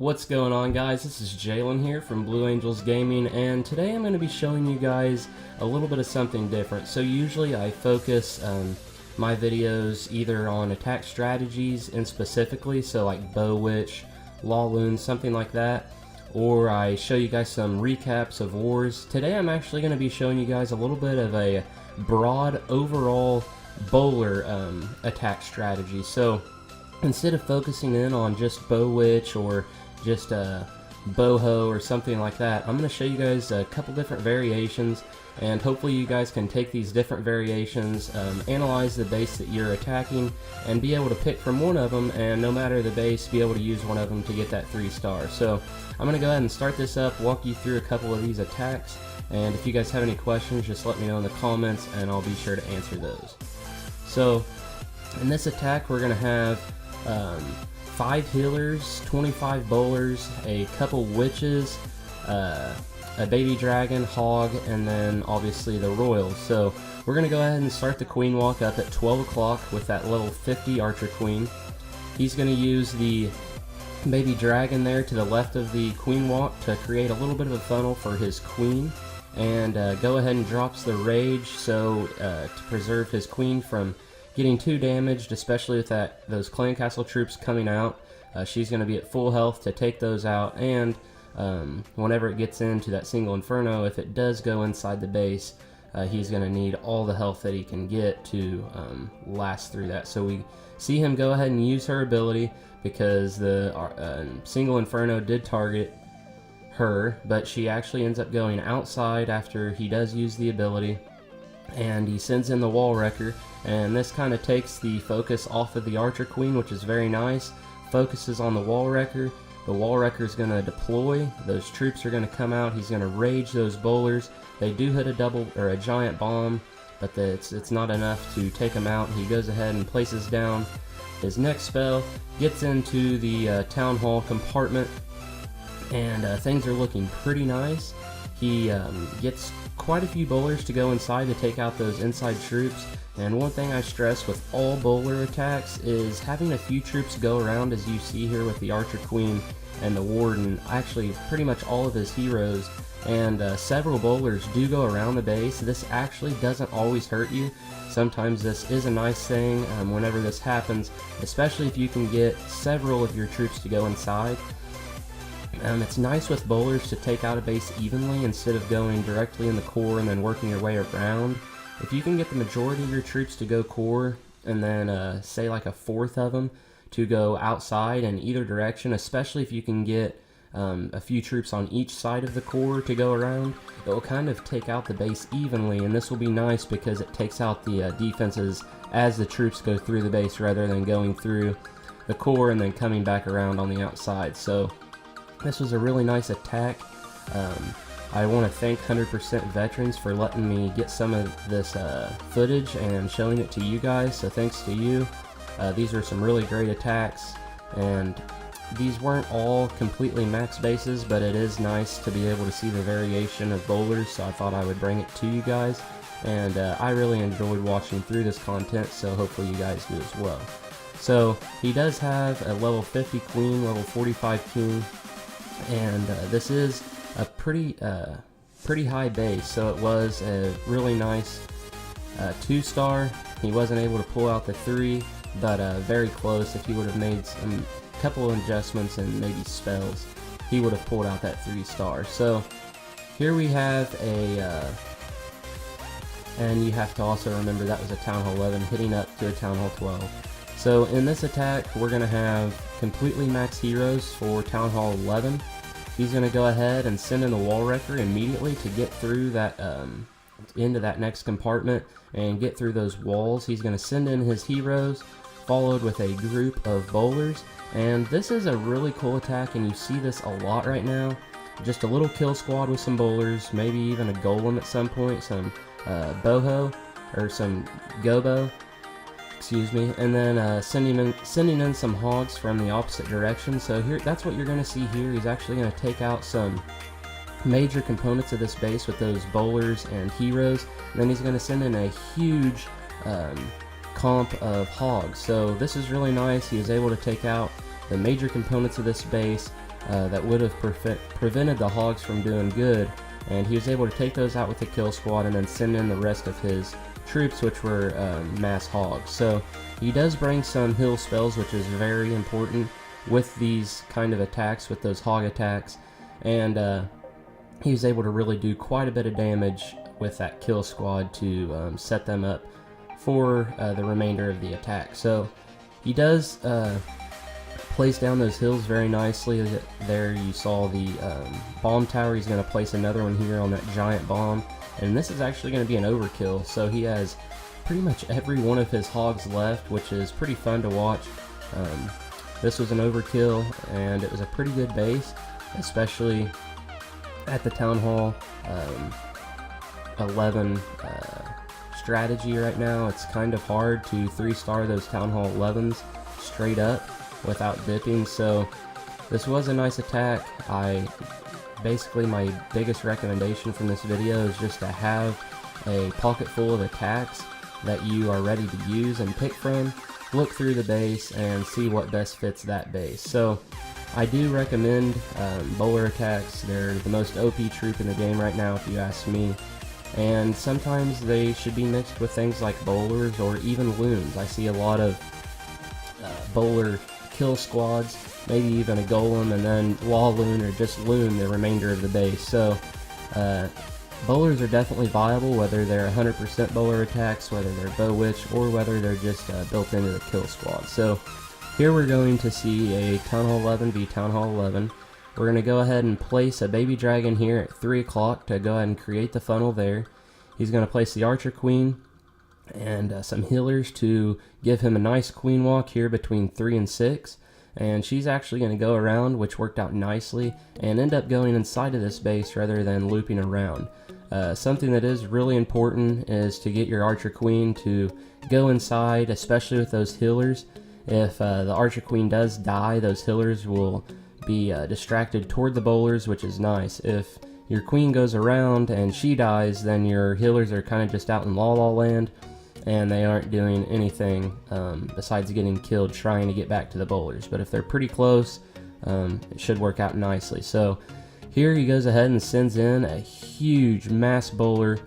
What's going on, guys? This is Jalen here from Blue Angels Gaming, and today I'm going to be showing you guys a little bit of something different. So usually I focus my videos either on attack strategies and specifically, so like BoWitch, Lawloon, something like that, or I show you guys some recaps of wars. Today I'm actually going to be showing you guys a little bit of a broad overall bowler attack strategy. So instead of focusing in on just BoWitch or just BoHo or something like that, I'm going to show you guys a couple different variations, and hopefully you guys can take these different variations, analyze the base that you're attacking, and be able to pick from one of them, and no matter the base, be able to use one of them to get that 3-star. So I'm going to go ahead and start this up, walk you through a couple of these attacks, and if you guys have any questions, just let me know in the comments, and I'll be sure to answer those. So in this attack, we're going to have 5 healers, 25 bowlers, a couple witches, a baby dragon, hog, and then obviously the royals. So we're going to go ahead and start the queen walk up at 12 o'clock with that level 50 archer queen. He's going to use the baby dragon there to the left of the queen walk to create a little bit of a funnel for his queen, and go ahead and drops the rage so to preserve his queen from getting too damaged, especially with those clan castle troops coming out. She's going to be at full health to take those out, and whenever it gets into that single inferno, if it does go inside the base, he's going to need all the health that he can get to last through that. So we see him go ahead and use her ability because the single inferno did target her, but she actually ends up going outside after he does use the ability, and he sends in the wall wrecker, and this kind of takes the focus off of the archer queen, which is very nice. Focuses on the wall wrecker. The wall wrecker is going to deploy. Those troops are going to come out. He's going to rage those bowlers. They do hit a giant bomb, but it's not enough to take them out. He goes ahead and places down his next spell, gets into the town hall compartment, and things are looking pretty nice. He gets quite a few bowlers to go inside to take out those inside troops, and one thing I stress with all bowler attacks is having a few troops go around, as you see here with the archer queen and the warden, actually pretty much all of his heroes, and several bowlers do go around the base. This actually doesn't always hurt you. Sometimes this is a nice thing whenever this happens, especially if you can get several of your troops to go inside. It's nice with bowlers to take out a base evenly instead of going directly in the core and then working your way around. If you can get the majority of your troops to go core and then say like a fourth of them to go outside in either direction, especially if you can get a few troops on each side of the core to go around, it will kind of take out the base evenly, and this will be nice because it takes out the defenses as the troops go through the base rather than going through the core and then coming back around on the outside. So this was a really nice attack. I want to thank 100% Veterans for letting me get some of this footage and showing it to you guys, so thanks to you. These are some really great attacks, and these weren't all completely max bases, but it is nice to be able to see the variation of bowlers, so I thought I would bring it to you guys. And I really enjoyed watching through this content, so hopefully you guys do as well. So he does have a level 50 queen, level 45 king, and this is a pretty high base, so it was a really nice 2-star. He wasn't able to pull out the 3, but very close. If he would have made some couple of adjustments and maybe spells, he would have pulled out that 3-star. So here we have and you have to also remember that was a Town Hall 11 hitting up to a Town Hall 12. So in this attack, we're going to have completely max heroes for Town Hall 11. He's going to go ahead and send in the wall wrecker immediately to get through that into that next compartment and get through those walls. He's going to send in his heroes, followed with a group of bowlers, and this is a really cool attack, and you see this a lot right now. Just a little kill squad with some bowlers, maybe even a golem at some point, some BoHo or some gobo, excuse me, and then sending in some hogs from the opposite direction. So here, that's what you're going to see here. He's actually going to take out some major components of this base with those bowlers and heroes, and then he's going to send in a huge comp of hogs. So this is really nice. He was able to take out the major components of this base that would have prevented the hogs from doing good, and he was able to take those out with the kill squad and then send in the rest of his troops, which were mass hogs. So he does bring some heal spells, which is very important with these kind of attacks, with those hog attacks, and he was able to really do quite a bit of damage with that kill squad to set them up for the remainder of the attack. So he does place down those hills very nicely. There you saw the bomb tower. He's going to place another one here on that giant bomb, and this is actually going to be an overkill, so he has pretty much every one of his hogs left, which is pretty fun to watch. This was an overkill, and it was a pretty good base, especially at the Town Hall 11 strategy right now. It's kind of hard to 3-star those Town Hall 11s straight up without dipping, so this was a nice attack. Basically my biggest recommendation from this video is just to have a pocket full of attacks that you are ready to use and pick from. Look through the base and see what best fits that base. So I do recommend bowler attacks. They're the most OP troop in the game right now, if you ask me, and sometimes they should be mixed with things like bowlers or even loons. I see a lot of bowler kill squads, maybe even a golem, and then wall loon or just loon the remainder of the base. So bowlers are definitely viable, whether they're 100% bowler attacks, whether they're BoWitch, or whether they're just built into the kill squad. So here we're going to see a Town Hall 11 v Town Hall 11. We're going to go ahead and place a baby dragon here at 3 o'clock to go ahead and create the funnel there. He's going to place the archer queen and some healers to give him a nice queen walk here between 3 and 6. And she's actually going to go around, which worked out nicely, and end up going inside of this base rather than looping around. Something that is really important is to get your archer queen to go inside, especially with those healers. If the archer queen does die, those healers will be distracted toward the bowlers, which is nice. If your queen goes around and she dies, then your healers are kind of just out in La La Land, and they aren't doing anything besides getting killed trying to get back to the bowlers. But if they're pretty close, it should work out nicely. So here he goes ahead and sends in a huge mass bowler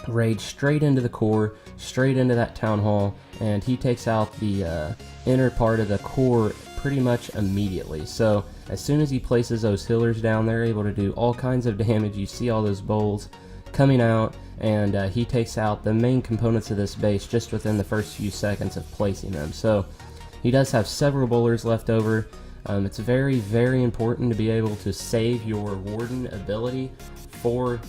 raid straight into the core, straight into that town hall, and he takes out the inner part of the core pretty much immediately. So as soon as he places those healers down, they're able to do all kinds of damage. You see all those bowls coming out, and he takes out the main components of this base just within the first few seconds of placing them. So he does have several bowlers left over. It's very, very important to be able to save your warden ability for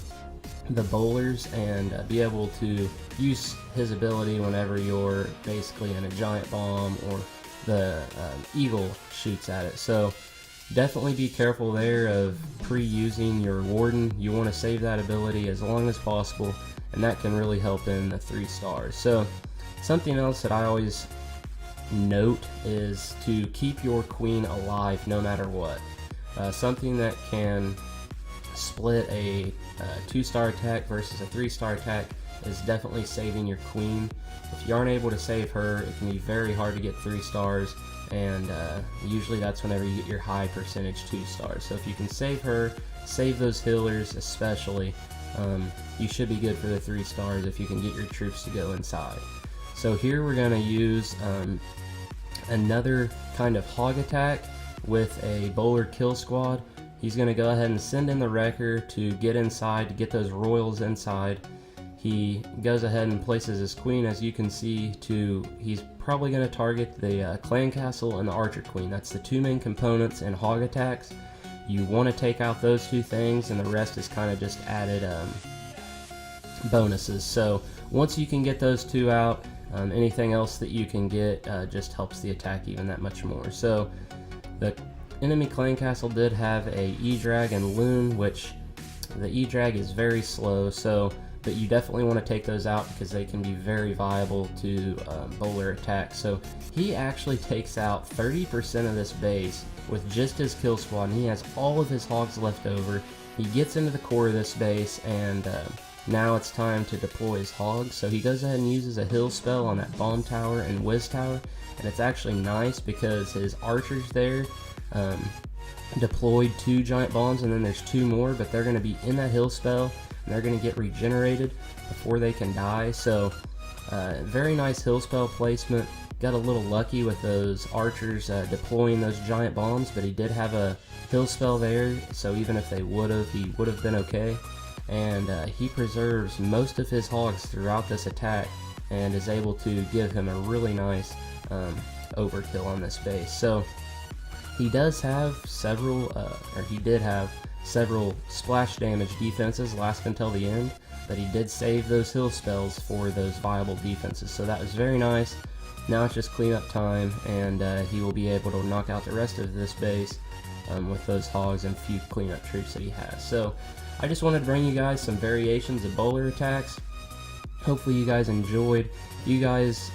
the bowlers and be able to use his ability whenever you're basically in a giant bomb or the eagle shoots at it. So definitely be careful there of pre-using your warden. You want to save that ability as long as possible, and that can really help in the 3 stars. So something else that I always note is to keep your queen alive no matter what. Something that can split a 2-star attack versus a 3-star attack is definitely saving your queen. If you aren't able to save her, it can be very hard to get 3 stars, and usually that's whenever you get your high percentage 2 stars. So if you can save her, save those healers especially, you should be good for the 3 stars if you can get your troops to go inside. So here we're going to use another kind of hog attack with a bowler kill squad. He's going to go ahead and send in the wrecker to get inside, to get those royals inside. He goes ahead and places his queen, as you can see, he's probably going to target the clan castle and the archer queen. That's the 2 main components in hog attacks. You want to take out those 2 things, and the rest is kind of just added bonuses. So once you can get those 2 out, anything else that you can get just helps the attack even that much more. So the enemy clan castle did have a E-drag and loon, which the E-drag is very slow, but you definitely want to take those out because they can be very viable to bowler attacks. So he actually takes out 30% of this base with just his kill squad, and he has all of his hogs left over. He gets into the core of this base, and now it's time to deploy his hogs. So he goes ahead and uses a heal spell on that bomb tower and whiz tower, and it's actually nice because his archers there, deployed 2 giant bombs, and then there's 2 more, but they're going to be in that heal spell, and they're going to get regenerated before they can die. So very nice heal spell placement. Got a little lucky with those archers deploying those giant bombs, but he did have a heal spell there, so even if they would've, he would've been okay. And he preserves most of his hogs throughout this attack and is able to give him a really nice overkill on this base. So he does have several, or he did have several splash damage defenses last until the end, but he did save those heal spells for those viable defenses, so that was very nice. Now it's just cleanup time, and he will be able to knock out the rest of this base with those hogs and few cleanup troops that he has. So I just wanted to bring you guys some variations of bowler attacks. Hopefully you guys enjoyed. If you guys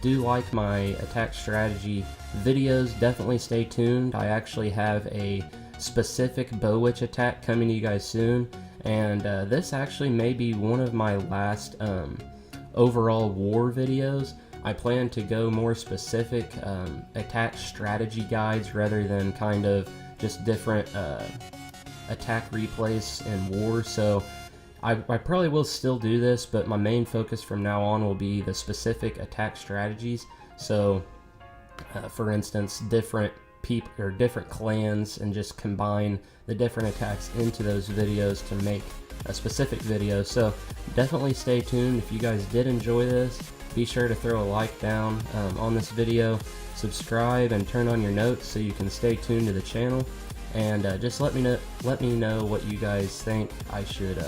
do like my attack strategy videos, definitely stay tuned. I actually have a specific BoWitch attack coming to you guys soon, and this actually may be one of my last overall war videos. I plan to go more specific attack strategy guides rather than kind of just different attack replays in war. So I probably will still do this, but my main focus from now on will be the specific attack strategies. So for instance, different people or different clans, and just combine the different attacks into those videos to make a specific video. So definitely stay tuned. If you guys did enjoy this, be sure to throw a like down on this video, subscribe, and turn on your notes so you can stay tuned to the channel. And just let me know what you guys think I should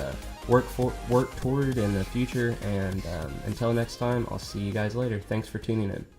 work toward in the future. And until next time, I'll see you guys later. Thanks for tuning in.